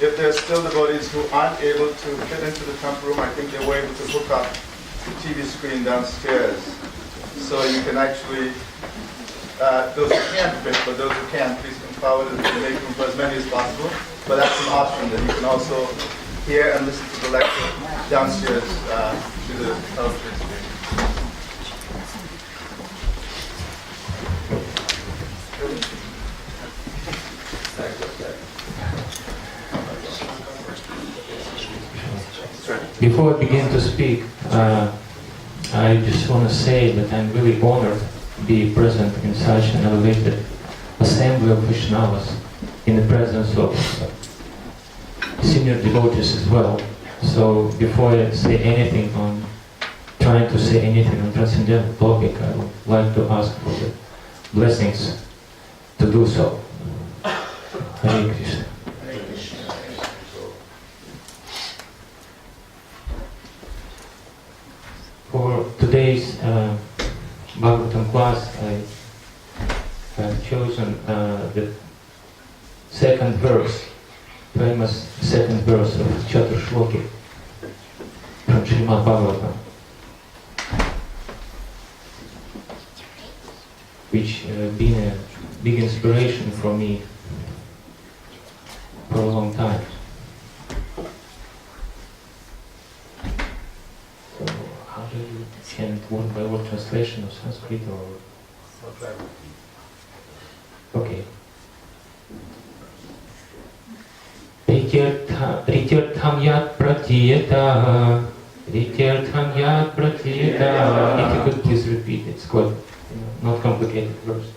If there's still devotees who aren't able to fit into the temple room, I think they're able to hook up the TV screen downstairs. So you can actually, those who can't fit, but those who can, please come forward and make room for as many as possible. but that's an option that you can also hear and listen to the lecture downstairs to the television screen. Before I begin to speak, I just want to say that I'm really honored to be present in such an elevated assembly of Vaishnavas in the presence of senior devotees as well. So before I say anything on trying to say anything on transcendental topic, I would like to ask for the blessings to do so. Hare Krishna. For today's Bhagavatam class, I have chosen the second verse, famous second verse of Chaturshloki from Srimad Bhagavatam, which been a big inspiration for me for a long time. So, how do you chant word by word translation of Sanskrit or? Okay. Ritirtham yat pratiyata. Ritirtham yat pratiyata. If you could please repeat, it's quite not complicated verse.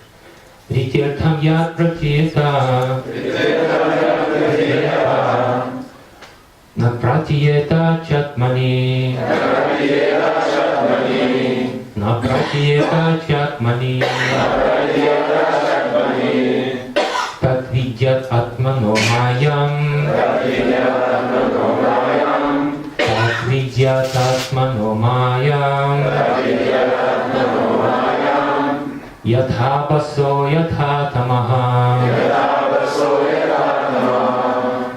Ritirtham yat pratiyata. Na pratiyata chatmani. Na pratiyata chatmani. Tat vidyat atmano mayam. Tat vidyat atmano mayam. Yatha baso yatha tamaha.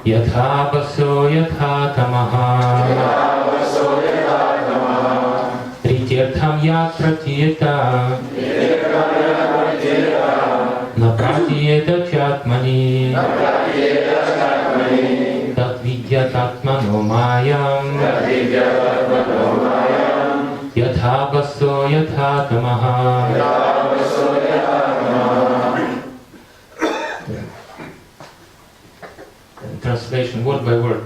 Yatha baso yatha tamaha. Ritirtham yat pratiyata. Na pratiyata chatmani. Tat vidyat atmano mayam. Yatha baso yatha tamaha. Translation word by word.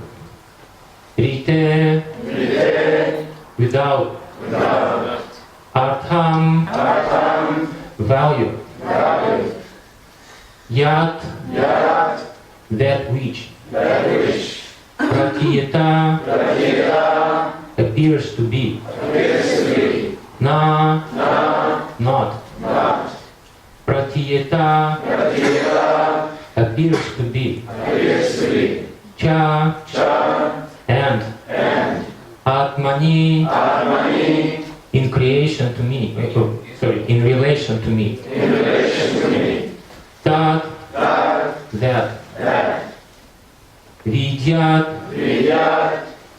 Rite, without. Artham, value. Yat, that which. Pratiyata, appears to be. Na, not. Pratiyata, appears to be. Cha, and. Atmani, in creation to me. In relation to me. Tat, that. Vidyat,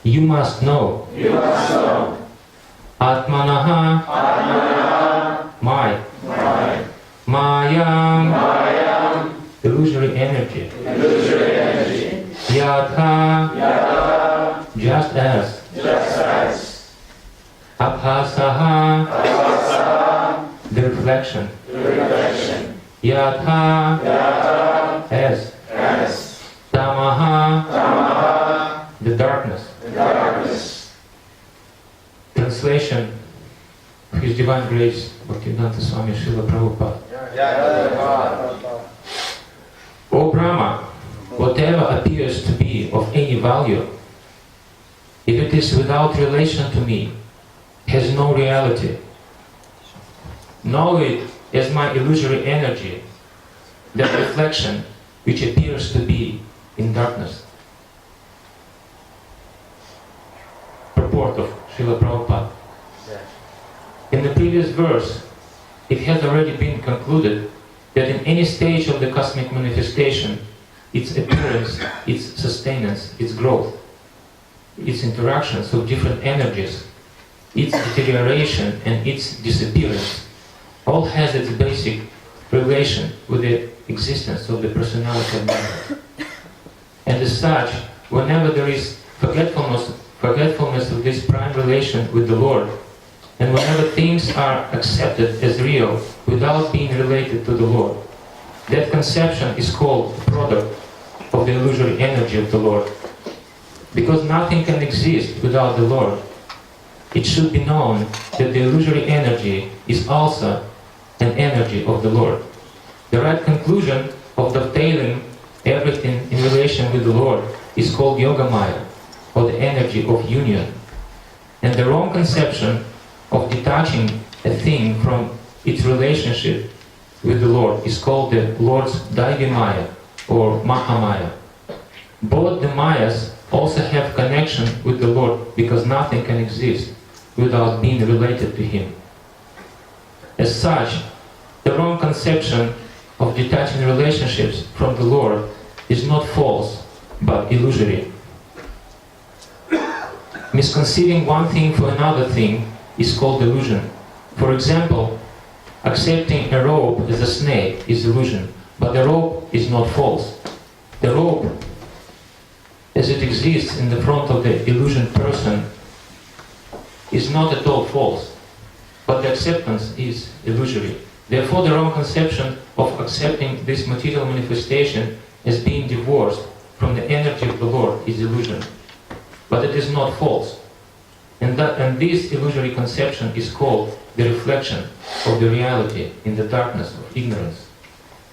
you must know. Atmanaha, my. Mayam, illusory energy. Yatha, just as. Abhasaha, the reflection. Yatha, as. Tamaha, the darkness. Translation of His Divine Grace, Bhaktivedanta Swami Srila Prabhupada. O Brahma, whatever appears to be of any value, if it is without relation to me, has no reality. Know it as my illusory energy, that reflection which appears to be in darkness. Purport of Srila Prabhupada. In the previous verse, it has already been concluded that in any stage of the cosmic manifestation, its appearance, its sustenance, its growth, its interactions of different energies, its deterioration and its disappearance, all has its basic relation with the existence of the personality of man. And as such, whenever there is forgetfulness of this prime relation with the Lord, and whenever things are accepted as real without being related to the Lord, that conception is called the product of the illusory energy of the Lord. Because nothing can exist without the Lord, it should be known that the illusory energy is also an energy of the Lord. The right conclusion of dovetailing everything in relation with the Lord is called Yoga Maya, or the energy of union. And the wrong conception of detaching a thing from its relationship with the Lord is called the Lord's Daivi Maya, or Mahamaya. Both the Mayas also have connection with the Lord, because nothing can exist without being related to Him. As such, the wrong conception of detaching relationships from the Lord is not false, but illusory. Misconceiving one thing for another thing is called illusion. For example, accepting a rope as a snake is illusion, but the rope is not false. The rope, as it exists in the front of the illusion person, is not at all false, but the acceptance is illusory. Therefore, the wrong conception of accepting this material manifestation as being divorced from the energy of the Lord is illusion. But it is not false. And this illusory conception is called the reflection of the reality in the darkness of ignorance.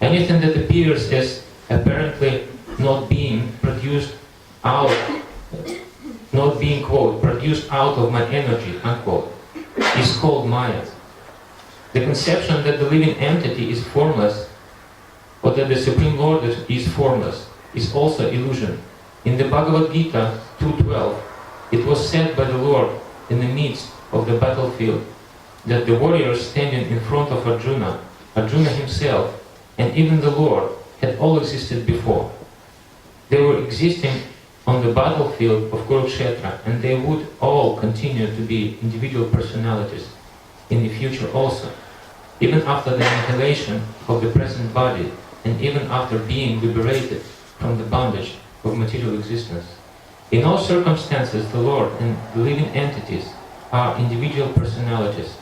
Anything that appears as apparently not being produced out, not being, quote, produced out of my energy, unquote, is called Maya. The conception that the living entity is formless, or that the Supreme Lord is formless, is also illusion. In the Bhagavad Gita 2.12, it was said by the Lord in the midst of the battlefield that the warriors standing in front of Arjuna, Arjuna himself, and even the Lord had all existed before. They were existing on the battlefield of Kurukshetra, and they would all continue to be individual personalities in the future also, even after the annihilation of the present body, and even after being liberated from the bondage of material existence. In all circumstances, the Lord and the living entities are individual personalities,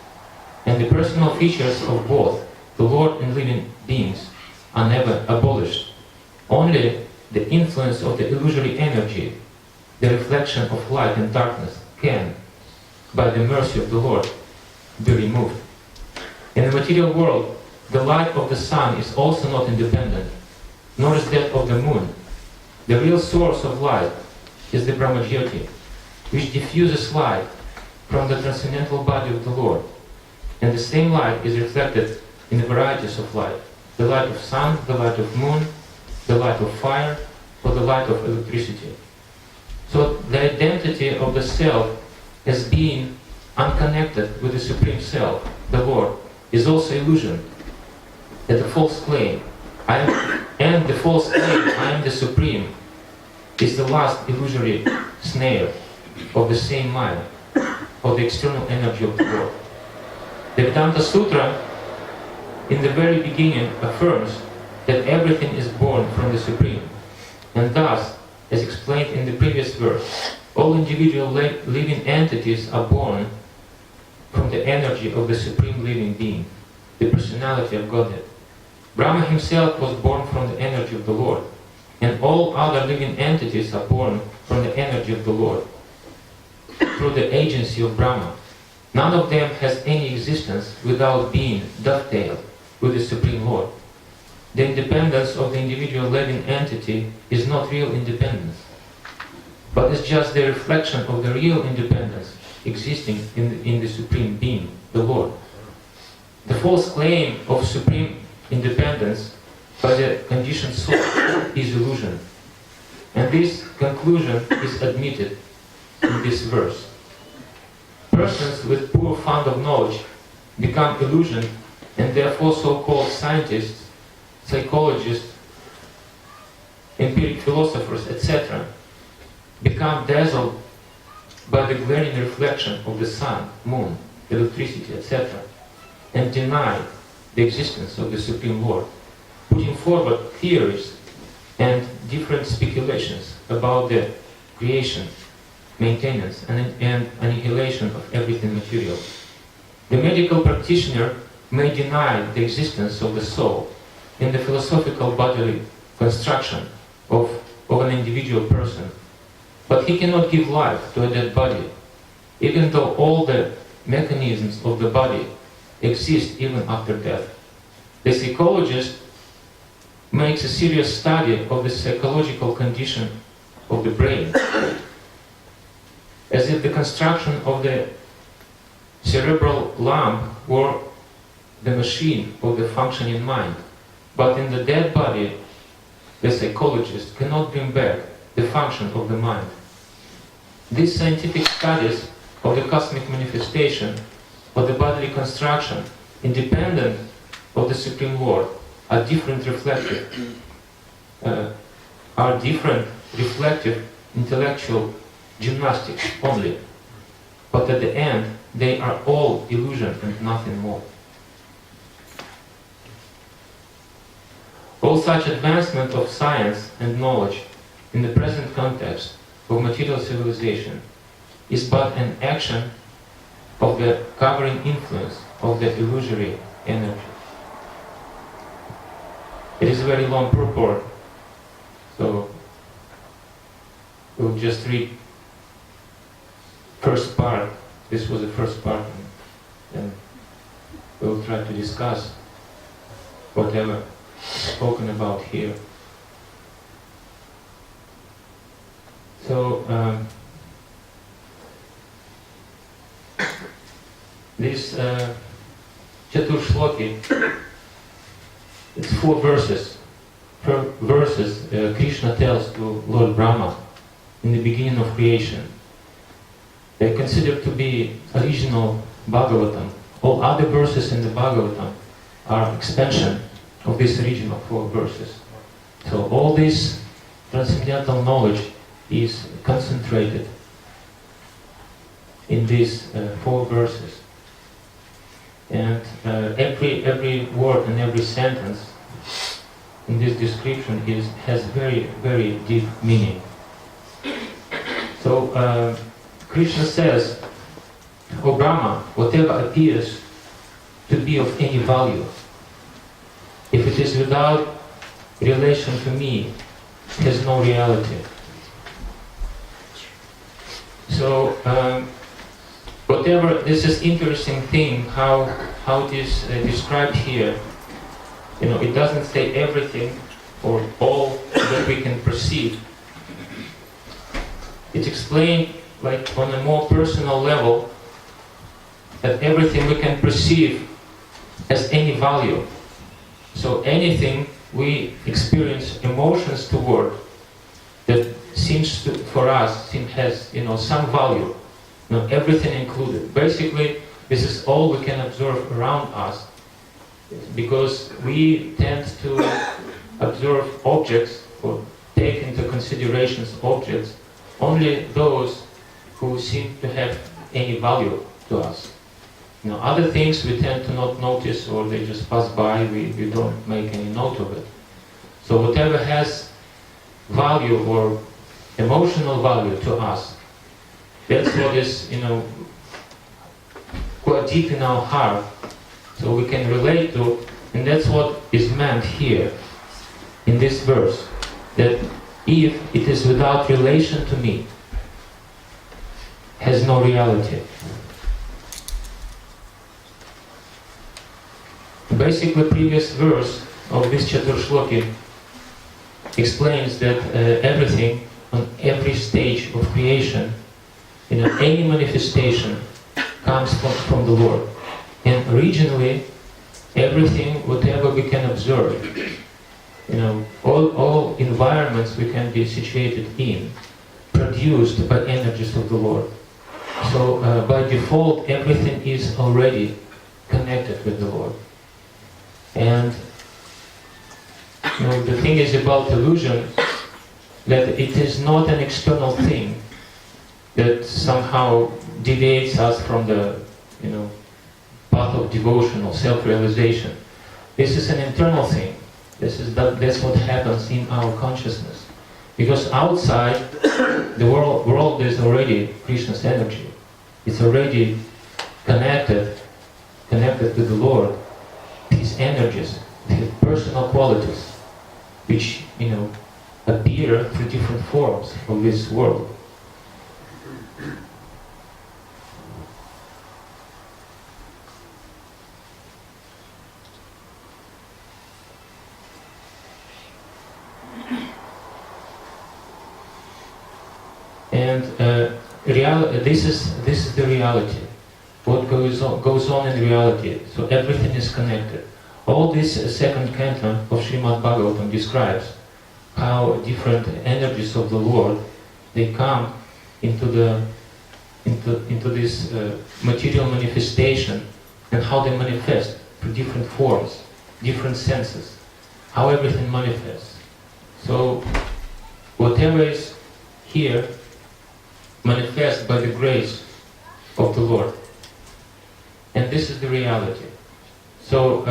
and the personal features of both the Lord and living beings are never abolished. Only the influence of the illusory energy, the reflection of light and darkness, can, by the mercy of the Lord, be removed. In the material world, the light of the sun is also not independent, nor is that of the moon. The real source of light is the Brahmajyoti, which diffuses light from the transcendental body of the Lord. And the same light is reflected in the varieties of light: the light of sun, the light of moon, the light of fire, or the light of electricity. So the identity of the self as being unconnected with the Supreme Self, the Lord, is also illusion. That the false claim, I am the Supreme, is the last illusory snare of the same Maya, of the external energy of the Lord. The Vedanta Sutra, in the very beginning, affirms that everything is born from the Supreme, and thus, as explained in the previous verse, all individual living entities are born from the energy of the Supreme Living Being, the personality of Godhead. Brahma himself was born from the energy of the Lord, and all other living entities are born from the energy of the Lord, through the agency of Brahma. None of them has any existence without being dovetailed with the Supreme Lord. The independence of the individual living entity is not real independence, but is just the reflection of the real independence existing in the Supreme Being, the Lord. The false claim of supreme independence by the conditioned soul is illusion. And this conclusion is admitted in this verse. Persons with poor fund of knowledge become illusioned, and therefore so-called scientists, psychologists, empiric philosophers, etc., become dazzled by the glaring reflection of the sun, moon, electricity, etc., and deny the existence of the Supreme Lord, putting forward theories and different speculations about the creation, maintenance, and annihilation of everything material. The medical practitioner may deny the existence of the soul in the philosophical bodily construction of an individual person, but he cannot give life to a dead body, even though all the mechanisms of the body exist even after death. The psychologist makes a serious study of the psychological condition of the brain, as if the construction of the cerebral lamp were the machine of the functioning mind. But in the dead body, the psychologist cannot bring back the function of the mind. These scientific studies of the cosmic manifestation of the bodily construction, independent of the Supreme Lord, are different reflective intellectual gymnastics only. But at the end, they are all illusion and nothing more. All such advancement of science and knowledge in the present context of material civilization is but an action of the covering influence of the illusory energy. It is a very long purport, so we'll just read first part. This was the first part, and we'll try to discuss whatever spoken about here. So this Chatur Shloki, it's 4 verses. Krishna tells to Lord Brahma in the beginning of creation. They're considered to be original Bhagavatam. All other verses in the Bhagavatam are expansion of this original 4 verses. So all this transcendental knowledge is concentrated in these 4 verses. And every word and every sentence in this description has very, very deep meaning. So Krishna says, O Brahma, whatever appears to be of any value, if it is without relation to me, has no reality. So whatever, this is interesting thing how it is described here. You know, it doesn't say everything or all that we can perceive. It's explained like on a more personal level that everything we can perceive has any value. So anything we experience emotions toward that seems to, for us, has some value. Everything included. Basically, this is all we can observe around us, because we tend to observe objects or take into considerations objects only those who seem to have any value to us. Other things we tend to not notice, or they just pass by, we don't make any note of it. So whatever has value or emotional value to us, that's what is, quite deep in our heart, so we can relate to, and that's what is meant here in this verse, that if it is without relation to me, has no reality. Basically, previous verse of this Chatur Shloki explains that everything on every stage of creation, any manifestation comes from the Lord. And originally, everything, whatever we can observe, all environments we can be situated in, produced by energies of the Lord. So by default, everything is already connected with the Lord. And the thing is about illusion, that it is not an external thing that somehow deviates us from the path of devotion or self-realization. This is an internal thing. That's what happens in our consciousness. Because outside the world is already Krishna's energy. It's already connected to the Lord. His energies, his personal qualities, which appear through different forms of this world. And this is the reality. What goes on in reality. So everything is connected. All this second canto of Srimad Bhagavatam describes how different energies of the Lord, they come into this material manifestation, and how they manifest through different forms, different senses, how everything manifests. So whatever is here manifests by the grace of the Lord. And this is the reality. So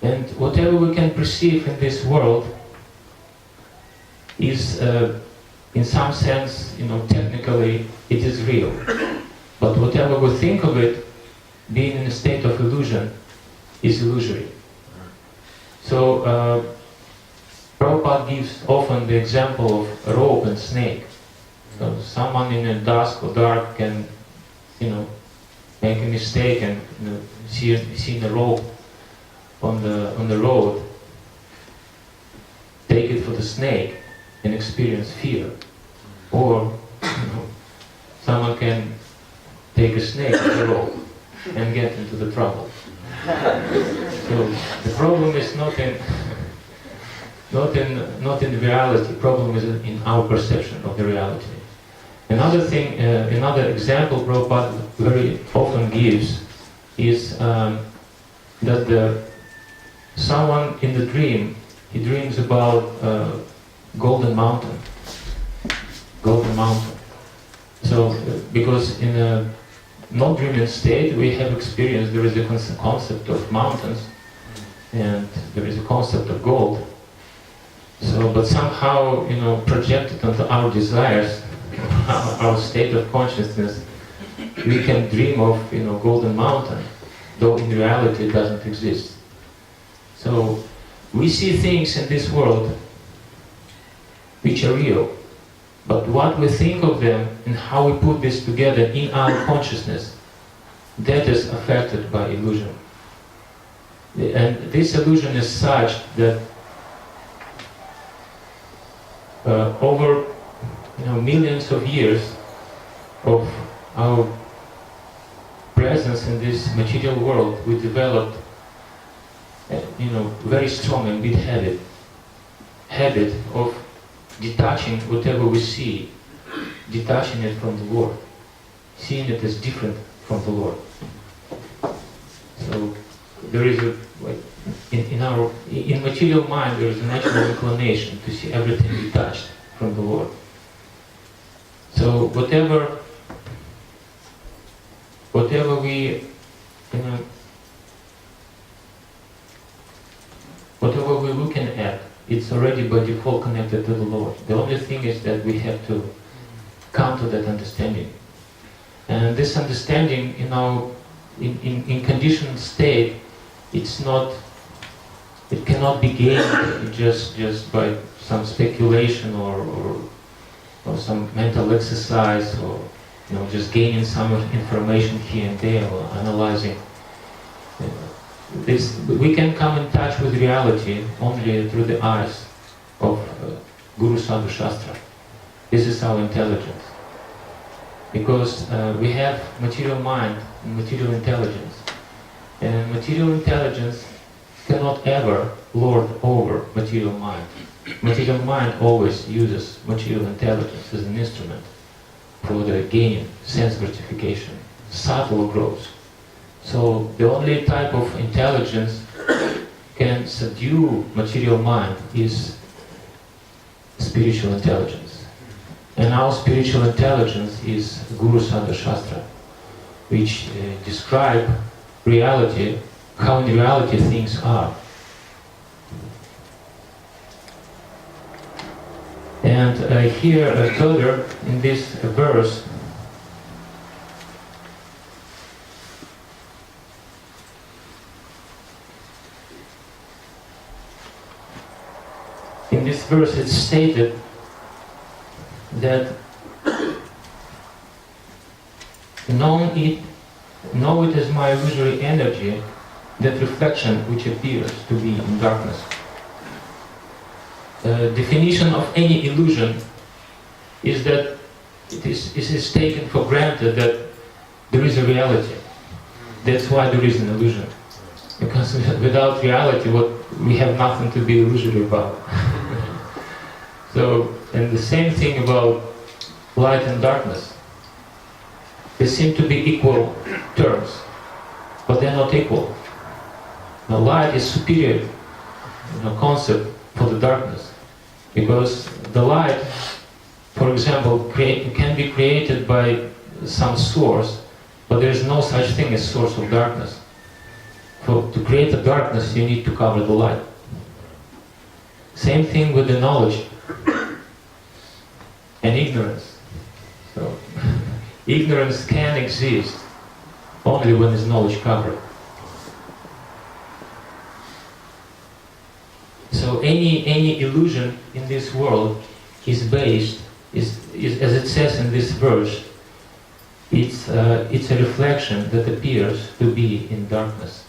and whatever we can perceive in this world is, in some sense, technically, it is real. But whatever we think of it, being in a state of illusion, is illusory. So Prabhupada gives often the example of a rope and snake. So someone in a dusk or dark can, make a mistake and see a rope on the road, take it for the snake and experience fear. Or someone can take a snake as a rope and get into the trouble. So the problem is not in the reality. Problem is in our perception of the reality. Another thing, another example Prabhupada very often gives is that someone in the dream, he dreams about Golden Mountain. Golden Mountain. So because in a not dreaming state, we have experienced there is a concept of mountains, and there is a concept of gold. So, but somehow, projected onto our desires, our state of consciousness, we can dream of, Golden Mountain, though in reality it doesn't exist. So, we see things in this world which are real. But what we think of them and how we put this together in our consciousness, that is affected by illusion. And this illusion is such that over millions of years of our presence in this material world, we developed very strong and big habit of detaching whatever we see, detaching it from the Lord, seeing it as different from the Lord. So there is in material mind there is a natural inclination to see everything detached from the Lord. So whatever we whatever we're looking at, it's already by default connected to the Lord. The only thing is that we have to come to that understanding. And this understanding, in conditioned state, it cannot be gained just by some speculation or some mental exercise, or just gaining some information here and there, or analyzing. We can come in touch with reality only through the eyes of Guru Sadhu Shastra. This is our intelligence. Because we have material mind and material intelligence. And material intelligence cannot ever lord over material mind. Material mind always uses material intelligence as an instrument for the gaining sense gratification, subtle growth. So the only type of intelligence can subdue material mind is spiritual intelligence. And our spiritual intelligence is Guru Sadhu Shastra, which describe reality, how in reality things are. And here further in this verse, it's stated that know it as my illusory energy, that reflection which appears to be in darkness. Definition of any illusion is that it is taken for granted that there is a reality. That's why there is an illusion. Because without reality, we have nothing to be illusory about. So, and the same thing about light and darkness. They seem to be equal terms, but they're not equal. Now, light is superior concept for the darkness, because the light, for example, can be created by some source, but there is no such thing as source of darkness. To create the darkness, you need to cover the light. Same thing with the knowledge and ignorance. So, ignorance can exist only when is knowledge covered. So any illusion in this world is based, is as it says in this verse, it's a reflection that appears to be in darkness.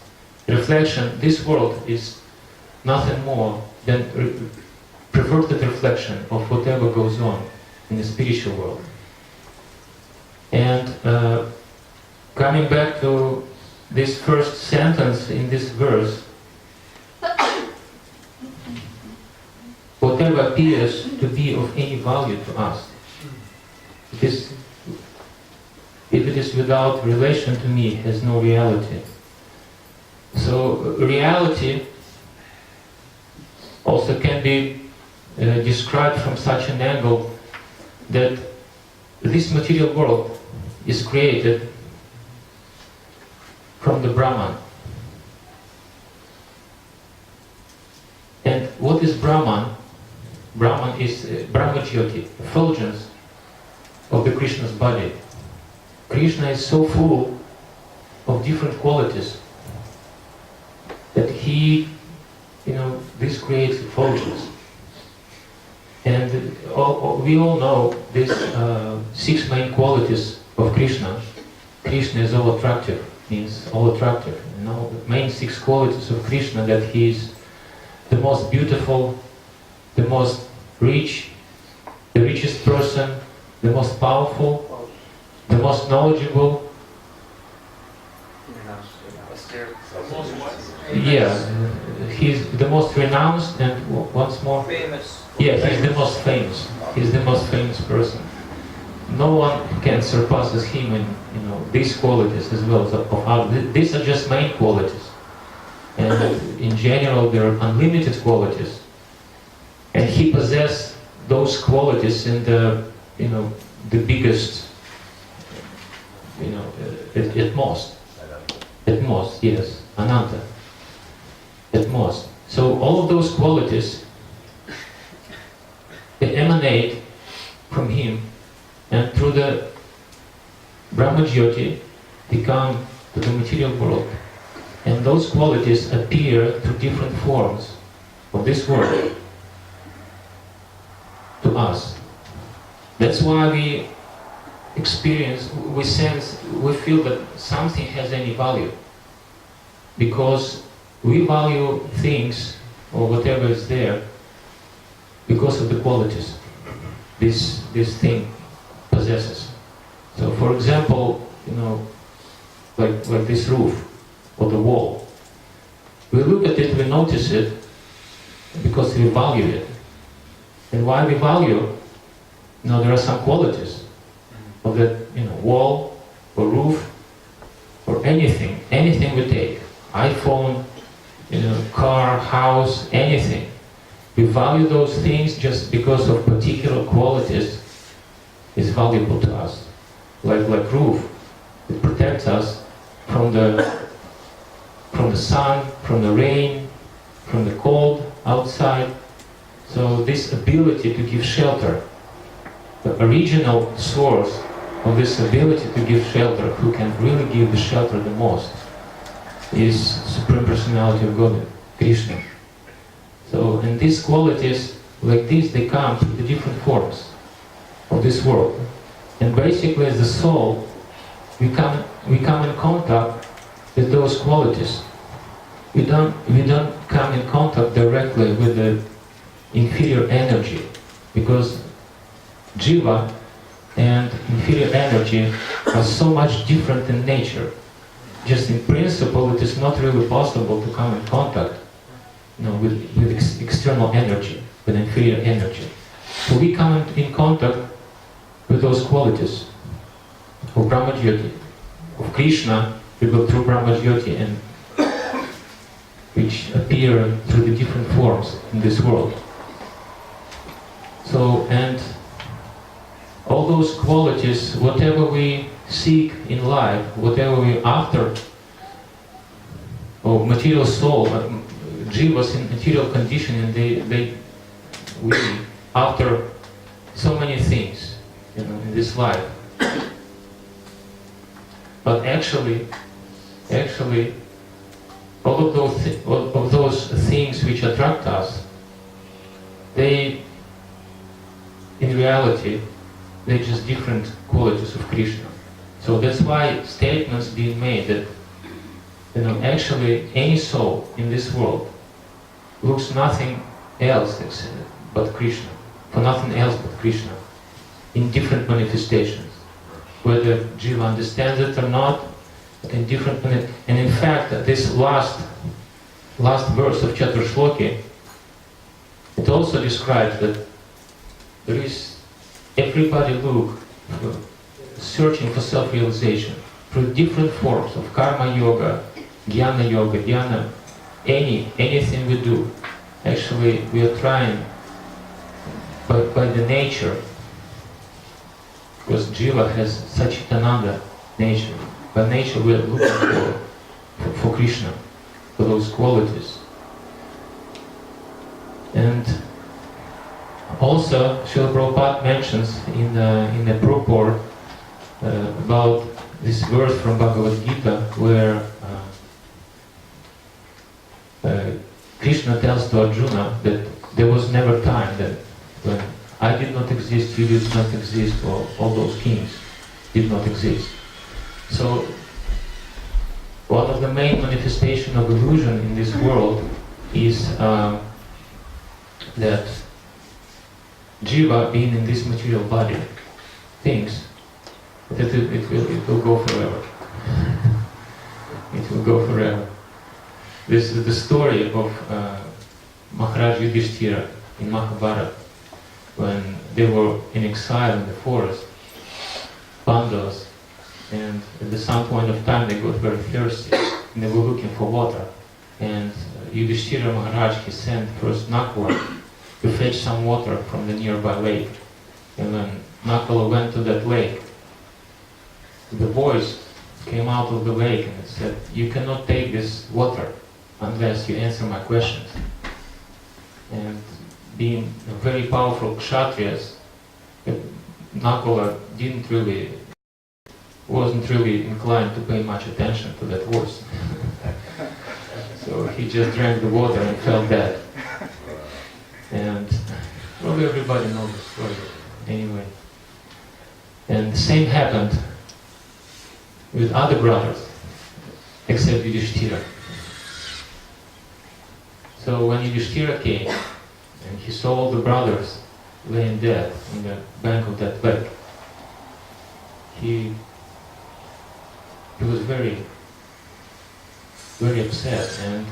Reflection, this world is nothing more than perverted reflection of whatever goes on in the spiritual world. And coming back to this first sentence in this verse, whatever appears to be of any value to us, if it is without relation to me, has no reality. So reality also can be described from such an angle that this material world is created from the Brahman. And what is Brahman? Brahman is Brahmajyoti, effulgence of the Krishna's body. Krishna is so full of different qualities that he, this creates effulgence. And we all know these 6 main qualities of Krishna. Krishna is all attractive, means all attractive. The main 6 qualities of Krishna, that he is the most beautiful, the most rich, the richest person, the most powerful, the most knowledgeable. Yeah, he's the most renounced and once more famous. Yeah, he's the most famous. He's the most famous person. No one can surpass him in these qualities as well of others. These are just main qualities, and in general there are unlimited qualities. And he possesses those qualities in the biggest, at most. At most, yes, Ananta. At most. So all of those qualities, they emanate from him, and through the Brahmajyoti, they come to the material world. And those qualities appear through different forms of this world to us. That's why we experience, we sense, we feel that something has any value. Because we value things, or whatever is there, because of the qualities this thing possesses. So for example, like this roof, or the wall. We look at it, we notice it, because we value it. And why we value, there are some qualities of that, wall, or roof, or anything we take, iPhone, car, house, anything. We value those things just because of particular qualities is valuable to us. Like roof, it protects us from the sun, from the rain, from the cold outside. So this ability to give shelter, the original source of this ability to give shelter, who can really give the shelter the most, is Supreme Personality of Godhead, Krishna. So, and these qualities, like this, they come through the different forms of this world. And basically, as the soul, we come in contact with those qualities. We don't come in contact directly with the inferior energy, because jiva and inferior energy are so much different in nature. Just in principle, it is not really possible to come in contact, with external energy, with inferior energy. So we come in contact with those qualities of Brahmajyoti, of Krishna. We go through Brahmajyoti, and which appear through the different forms in this world. So, and all those qualities, whatever we seek in life, whatever we after, or material soul, jivas in material condition, and we after so many things, in this life. But actually, all of those things which attract us, they, in reality, they're just different qualities of Krishna. So that's why statements being made that, actually any soul in this world looks nothing else but Krishna, for nothing else but Krishna, in different manifestations. Whether Jiva understands it or not, but in different and in fact, this last verse of Chaturshloki, it also describes that there is everybody searching for self-realization through different forms of karma yoga, jnana, anything we do. Actually, we are trying by the nature, because Jiva has such another nature. By nature, we are looking for Krishna, for those qualities. And also, Srila Prabhupada mentions in the purport about this verse from Bhagavad Gita, where Krishna tells to Arjuna that there was never time that when I did not exist, you did not exist, or all those kings did not exist. So, one of the main manifestations of illusion in this world is that Jiva, being in this material body, thinks that it will go forever. It will go forever. This is the story of Maharaj Yudhishthira in Mahabharata, when they were in exile in the forest, Pandavas, and at some point of time they got very thirsty and they were looking for water. And Yudhishthira Maharaj, he sent first Nakula to fetch some water from the nearby lake. And when Nakula went to that lake, the voice came out of the lake and it said, "You cannot take this water unless you answer my questions." And being a very powerful kshatriyas, Nakula wasn't really inclined to pay much attention to that voice. So he just drank the water and fell dead. And probably everybody knows the story anyway. And the same happened with other brothers, except Yudhishthira. So when Yudhishthira came, and he saw all the brothers laying dead on the bank of that lake, he was very, very upset, and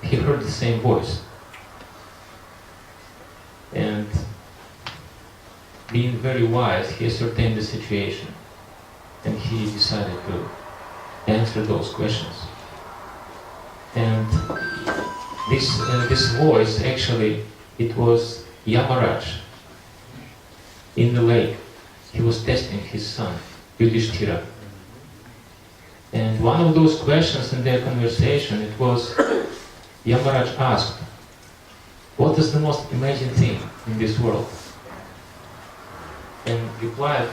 he heard the same voice. And being very wise, he ascertained the situation, and he decided to answer those questions. And this voice, actually, it was Yamaraj. in the lake. He was testing his son, Yudhishthira. And one of those questions in their conversation, it was, Yamaraj asked, what is the most amazing thing in this world? And reply of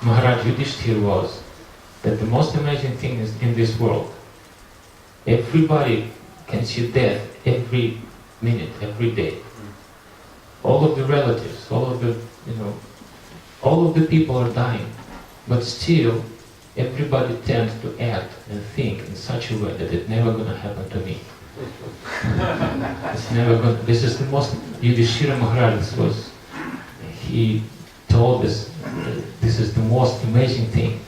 Maharaj Yudhishthira was that the most amazing thing is in this world. Everybody can see death every minute, every day. All of the relatives, all of the people are dying, but still everybody tends to act and think in such a way that it's never going to happen to me. It's never going. This is the most. Yudhishthira Maharaj he told us this is the most amazing thing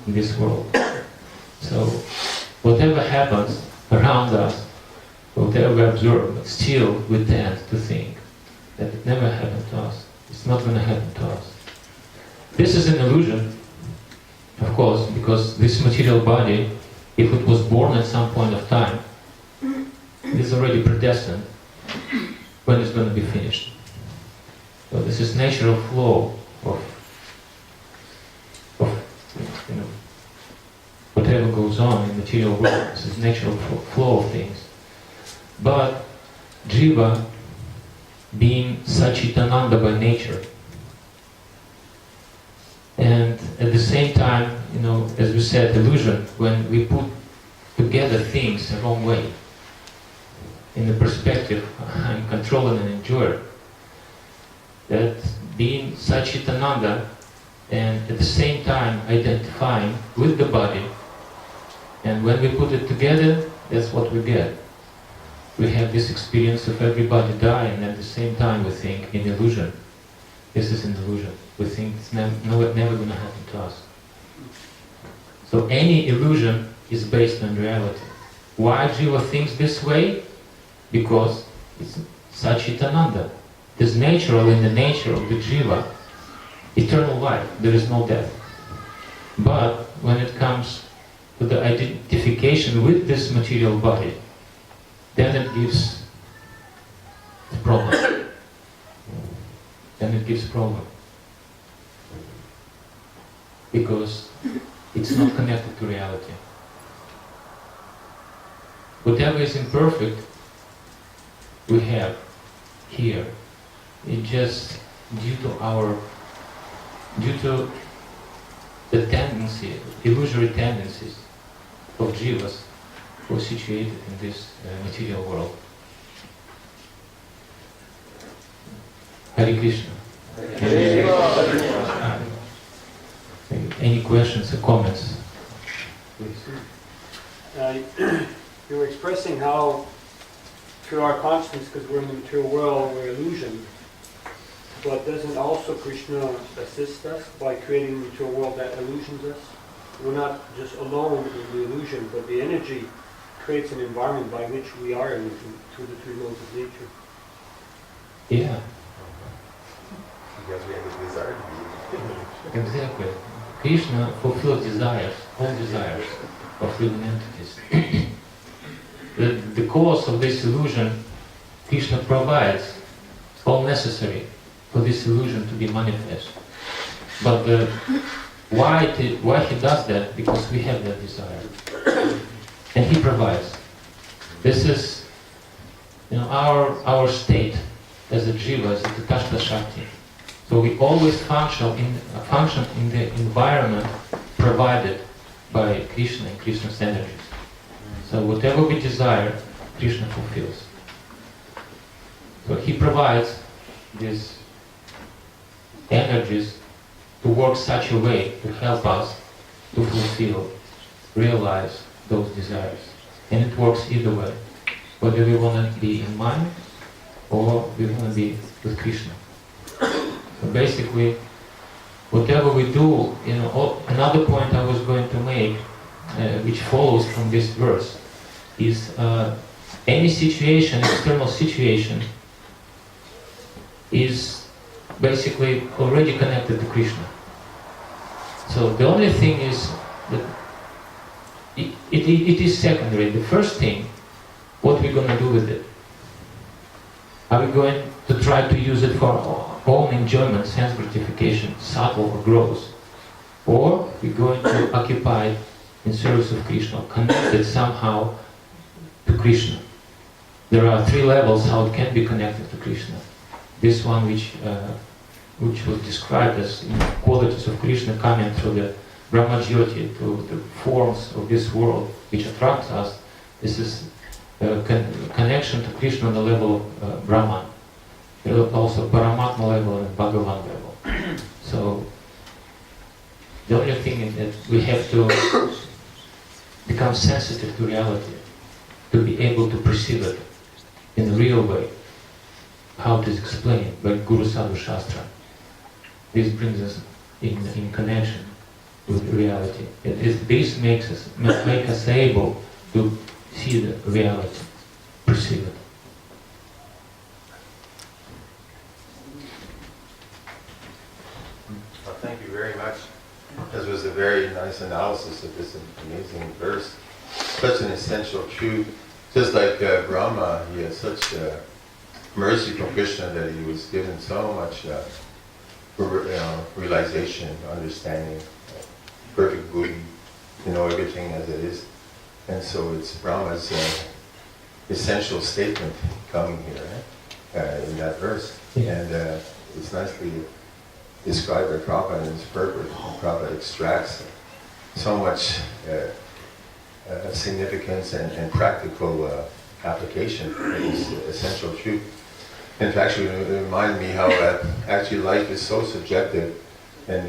in this world. So whatever happens around us, whatever we observe, still we tend to think that it never happened to us. It's not going to happen to us. This is an illusion, of course, because this material body, if it was born at some point of time, it is already predestined when it's going to be finished. So this is natural flow of whatever goes on in material world. This is natural flow of things. But Jiva, being Sachitananda by nature, and at the same time, as we said, illusion, when we put together things the wrong way, in the perspective, I'm controlling and enjoyer, that being Sachitananda and at the same time identifying with the body, and when we put it together, that's what we get. We have this experience of everybody dying, and at the same time we think in illusion. This is an illusion. We think it's never going to happen to us. So any illusion is based on reality. Why Jiva thinks this way? Because it's Sachitananda. It is natural in the nature of the Jiva, eternal life. There is no death. But when it comes to the identification with this material body, then it gives the problem. Then it gives problem. Because it's not connected to reality. Whatever is imperfect we have here, it's just due to the tendency, illusory tendencies of jivas who are situated in this material world. Hare Krishna. Any questions or comments? You were expressing how through our consciousness, because we're in the material world, we're illusion. But doesn't also Krishna assist us by creating the material world that illusions us? We're not just alone in the illusion, but the energy creates an environment by which we are illusion through the three laws of nature. Yeah. Because we have a desire to be. Exactly. Krishna fulfills desires, all desires of living entities. The cause of this illusion, Krishna provides all necessary for this illusion to be manifest. But why he does that? Because we have that desire, and he provides. This is, our state as a jiva, as a Tatashta Shakti. So we always function in the environment provided by Krishna and Krishna's energies. So whatever we desire, Krishna fulfills. So he provides these energies to work such a way to help us to fulfill, realize those desires. And it works either way. Whether we want to be in mind or we want to be with Krishna. So basically, whatever we do, another point I was going to make, which follows from this verse, is any situation, external situation, is basically already connected to Krishna. So the only thing is that it is secondary. The first thing, what we're going to do with it. Are we going to try to use it for own enjoyment, sense gratification, subtle or gross, or we're going to occupy it in service of Krishna, connected somehow to Krishna. There are three levels how it can be connected to Krishna. This one which was described as qualities of Krishna coming through the Brahmajyoti, to the forms of this world which attracts us. This is connection to Krishna on the level of Brahman. There is also Paramatma level and Bhagavan level. So the only thing is that we have to become sensitive to reality, to be able to perceive it in a real way. How it is explained by Guru Sadhu Shastra. This brings us in connection with reality. This makes us able to see the reality, perceive it. Well, thank you very much. This was a very nice analysis of this amazing verse. Such an essential truth. Just like Brahma, he had such mercy from Krishna that he was given so much realization, understanding, perfect buddhi, to know everything as it is. And so it's Brahma's essential statement coming here in that verse. And it's nicely described by Prabhupada in his purport. Prabhupada extracts so much significance and practical application of this essential truth. In fact, it reminded me how actually life is so subjective, and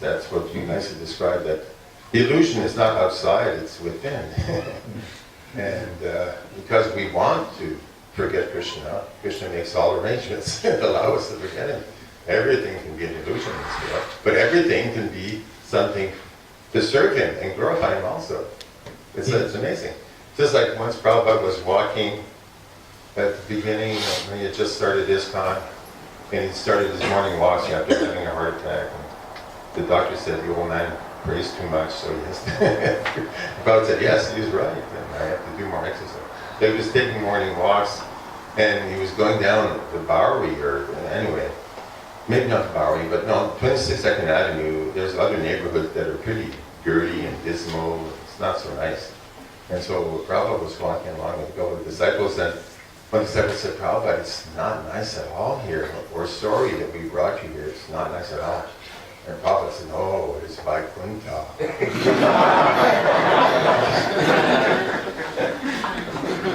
that's what you nicely described, that the illusion is not outside, it's within. And because we want to forget Krishna, Krishna makes all arrangements that allow us to forget him. Everything can be an illusion in this world, but everything can be something to serve him and glorify him also. It's amazing. Just like once Prabhupada was walking at the beginning, when he had just started ISKCON, and he started his morning walks after having a heart attack. And the doctor said, the old man prays too much, so yes. Prabhupada said, yes, he was right, and I have to do more exercise. So he was taking morning walks, and he was going down the Bowery, or anyway, maybe not the Bowery, but no, 22nd Avenue, there's other neighborhoods that are pretty dirty and dismal. It's not so nice. And so Prabhupada was walking along with a couple of disciples, and one disciple said, Prabhupada, it's not nice at all here. We're sorry that we brought you here. It's not nice at all. And Prabhupada said, no, it's Vaikuntha.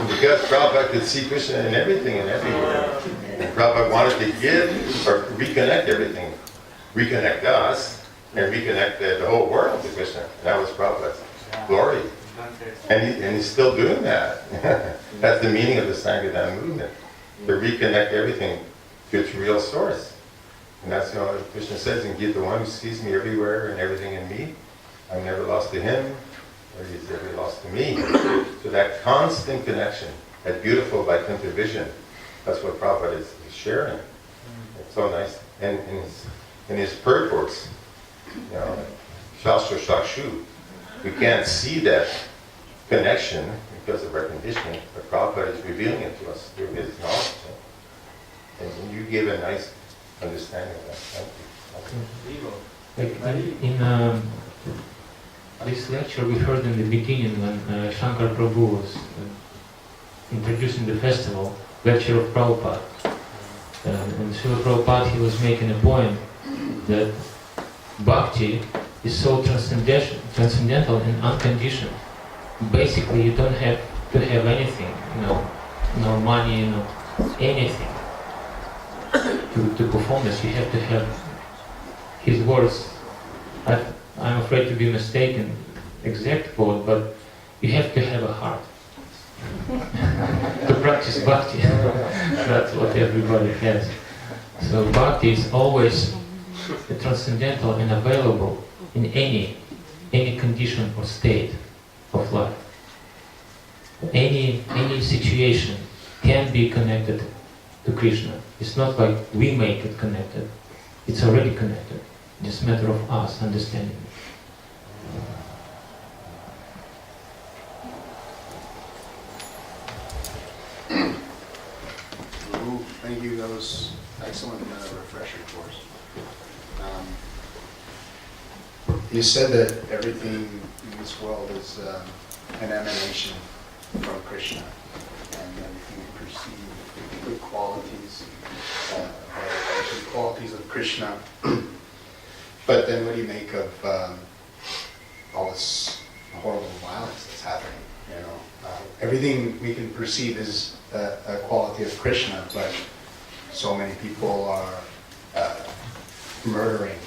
Because Prabhupada could see Krishna in everything and everywhere. And Prabhupada wanted to give or reconnect everything. Reconnect us and reconnect the whole world to Krishna. That was Prabhupada's glory. And he's still doing that. That's the meaning of the Sanga movement. To reconnect everything to its real source. And that's what Krishna says in Gita, the one who sees me everywhere and everything in me, I'm never lost to him, or he's never lost to me. So that constant connection, that beautiful Vaikuntha vision, that's what Prabhupada is sharing. It's so nice. And in his purports, Shastra Shakshu, we can't see that connection because of our conditioning, but Prabhupada is revealing it to us through his knowledge. And you gave a nice understanding of that. Thank you. In this lecture we heard in the beginning when Shankar Prabhu was introducing the festival, lecture of Prabhupada. And Srila Prabhupada, he was making a point that bhakti is so transcendental and unconditioned. Basically, you don't have to have anything, no money, no anything to perform this. You have to have his words. I'm afraid to be mistaken, exact quote, but you have to have a heart to practice bhakti. That's what everybody has. So bhakti is always transcendental and available in any condition or state of life. Any situation can be connected to Krishna. It's not like we make it connected. It's already connected. It's a matter of us understanding it. Thank you. That was excellent refresher course. You said that everything in this world is an emanation from Krishna, and everything we perceive, good qualities, are actually qualities of Krishna. But then what do you make of all this horrible violence that's happening? You know, everything we can perceive is a quality of Krishna, but so many people are murdering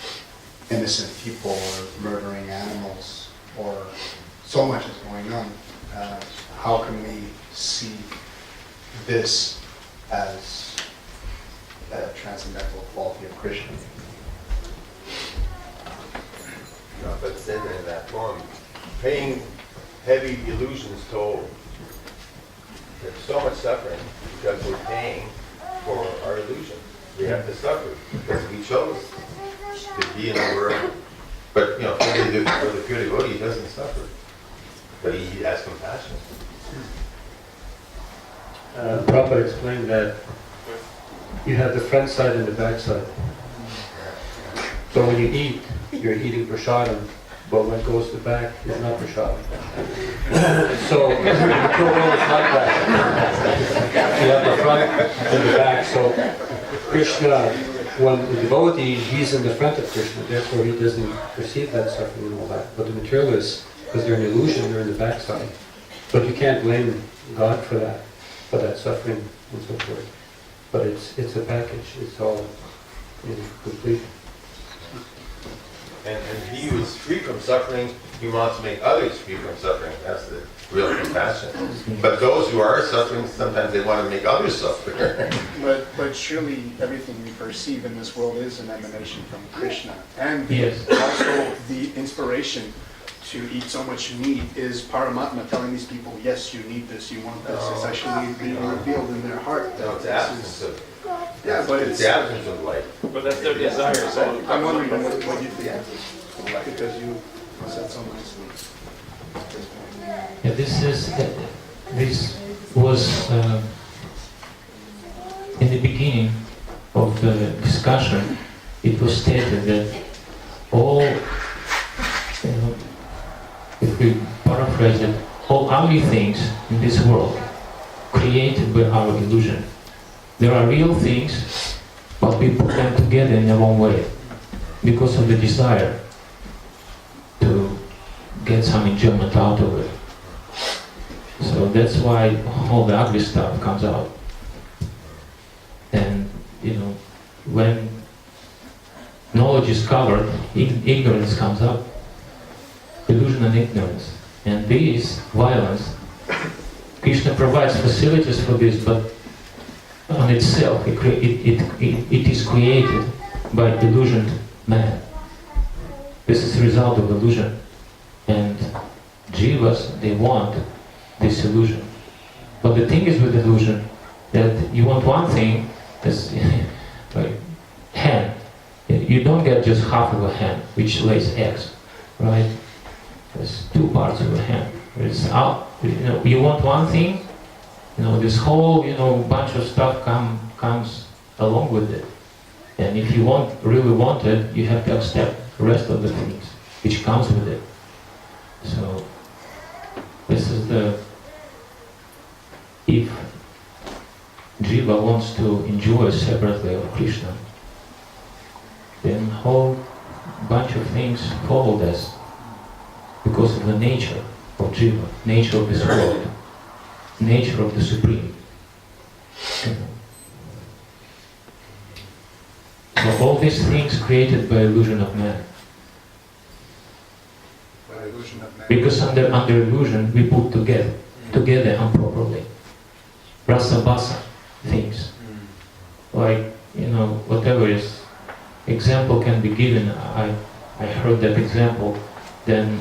innocent people or murdering animals, or so much is going on. How can we see this as a transcendental quality of Krishna? But said in that poem, paying heavy illusions toll. There's so much suffering because we're paying for our illusion. We have to suffer because we chose to be in the world. But you know, for the pure devotee, he doesn't suffer, but he has compassion. Prabhupada explained that you have the front side and the back side. So when you eat, you're eating prasadam, but when it goes to the back, it's not prasadam. So the pure world is like that. You have the front and the back. So Krishna, when the devotee, he's in the front of Krishna, therefore he doesn't perceive that suffering and all that. But the materialists, because they're an illusion, they're in the back side. But you can't blame God for that suffering and so forth. But it's a package. It's all complete. And he who is free from suffering, he wants to make others free from suffering. That's the real compassion. But those who are suffering, sometimes they want to make others suffer. But surely everything we perceive in this world is an emanation from Krishna. And Yes. also the inspiration to eat so much meat is Paramatma telling these people, yes, you need this, you want this. It's actually being revealed in their heart. No, it's the absence of, Yeah, but it's the absence of life. But that's their desire, so... I'm wondering what you think, because you said so nicely. Yeah, this was in the beginning of the discussion. It was stated that all, if we paraphrase it, all ugly things in this world created by our illusion. There are real things, but we put them together in the wrong way because of the desire to get some enjoyment out of it. So that's why all the ugly stuff comes out. And when knowledge is covered, ignorance comes up. Illusion and ignorance. And this violence, Krishna provides facilities for this, but on itself, it is created by illusioned man. This is the result of illusion. And jivas, they want this illusion. But the thing is with illusion, that you want one thing, this like hen. You don't get just half of a hen, which lays eggs, right? There's two parts of a hen. It's out, you want one thing, this whole, bunch of stuff comes along with it. And if you really want it, you have to accept the rest of the things which comes with it. So this is if Jiva wants to enjoy separately of Krishna, then a whole bunch of things follow this because of the nature of Jiva, nature of this world, nature of the Supreme. So all these things created by illusion of man. Because under illusion we put together improperly. Rasa-basa things. Like, whatever is, example can be given. I heard that example. Then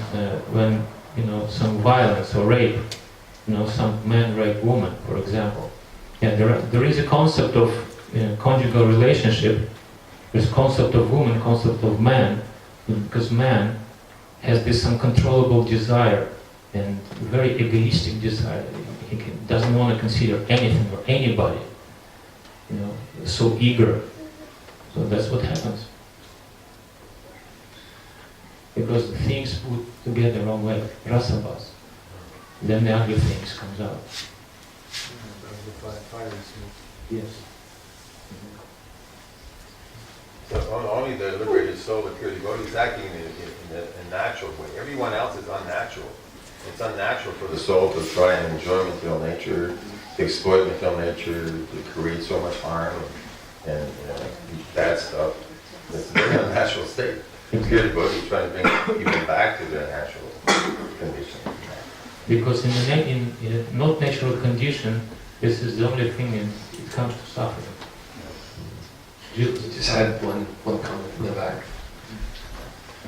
when, some violence or rape, some man rape woman, for example. Yeah, there is a concept of conjugal relationship. There's concept of woman, concept of man, because man has this uncontrollable desire and very egoistic desire. He doesn't want to consider anything or anybody. So eager So that's what happens. Because the things put together wrong way, rasabas, then the ugly things comes out. Yes. So only the liberated soul, the pure devotee, is acting in a natural way. Everyone else is unnatural. It's unnatural for the soul to try and enjoy material nature, to exploit material nature, to create so much harm and bad stuff. It's a very unnatural state. The pure devotee is trying to bring people back to their natural condition. Because in a not natural condition, this is the only thing it comes to suffering. Just had one comment in the back.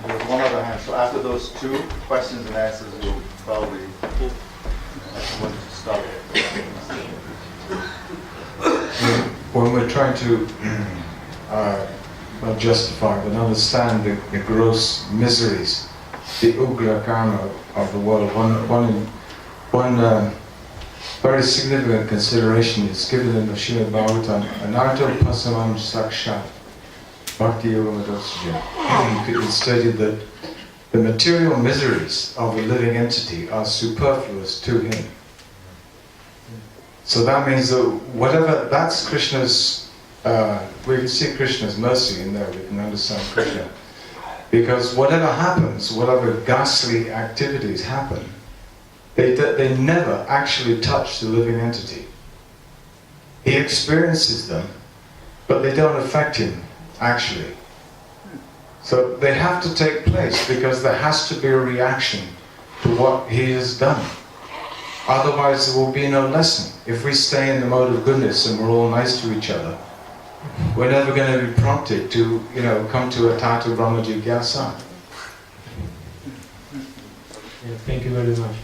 There's one other hand. So after those two questions and answers, we'll probably want to stop. When we're trying to not justify but understand the gross miseries, the ugra karma of the world, one very significant consideration is given in the Srimad Bhagavatam, Anarto Pasamam Sakshat Bhakti Yoga Madhusya. It stated that the material miseries of a living entity are superfluous to him. So that means that whatever, that's Krishna's, we can see Krishna's mercy in there, we can understand Krishna. Because whatever happens, whatever ghastly activities happen, they never actually touch the living entity. He experiences them, but they don't affect him, actually. So they have to take place because there has to be a reaction to what he has done. Otherwise there will be no lesson. If we stay in the mode of goodness and we're all nice to each other, we're never going to be prompted to, come to a Tatu Brahma Jigyasa. Yeah, thank you very much.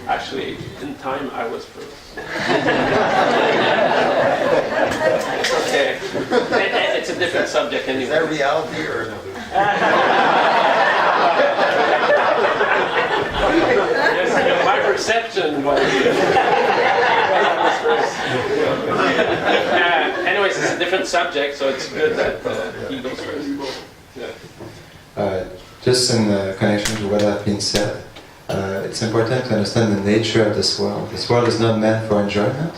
Actually, in time, I was first. It's okay. It's a different subject anyway. Is that reality or no? Yes, my perception was I was first. Anyways, it's a different subject, so it's good that he goes first. Yeah. Just in connection to what has been said, it's important to understand the nature of this world. This world is not meant for enjoyment.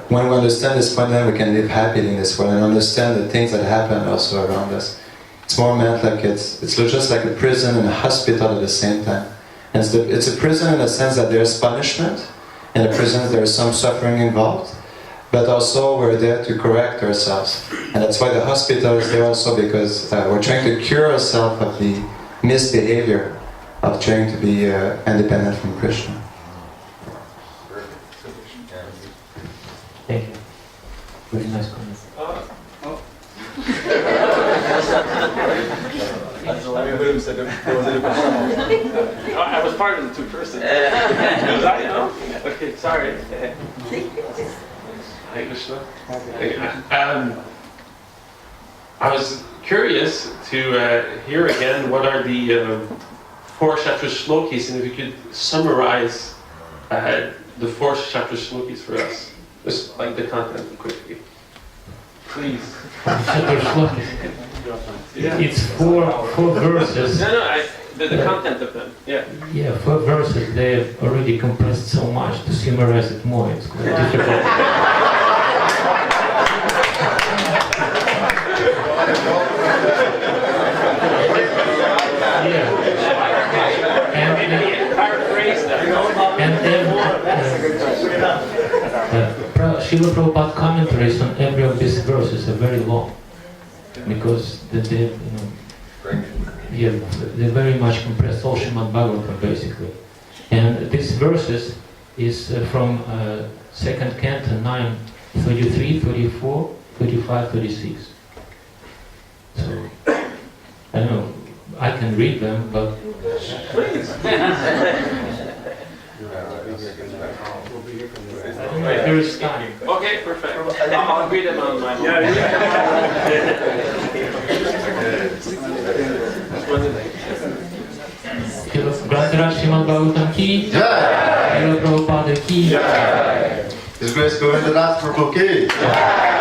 When we understand this point, then we can live happily in this world and understand the things that happen also around us. It's more meant like it's just like a prison and a hospital at the same time. And it's a prison in the sense that there's punishment. In a prison there is some suffering involved, but also we're there to correct ourselves. And that's why the hospital is there also, because we're trying to cure ourselves of the misbehavior of trying to be independent from Krishna. Thank you. Very nice comment. I was part of the two persons. Was I? No? Okay, sorry. Hi, Krishna. I was curious to hear again what are the 4 Shatra Shlokis, and if you could summarize the 4 Shatra Shlokis for us, just like the content quickly. Please. It's four verses. No, the content of them. Yeah. Yeah, 4 verses. They've already compressed so much. To summarize it more, it's quite difficult. Yeah. Srila Prabhupada commentaries on every of these verses are very long, because they very much compressed all Srimad Bhagavatam basically. And these verses is from 2nd Canto 9, 33, 34, 35, 36. So, I don't know, I can read them, but... Please. There is time. Okay, perfect. I'll read them on my phone. Grantara Srimad Bhagavatam ki, Jai! Srila Prabhupada ki. His Grace Govinda Das Prabhu ki.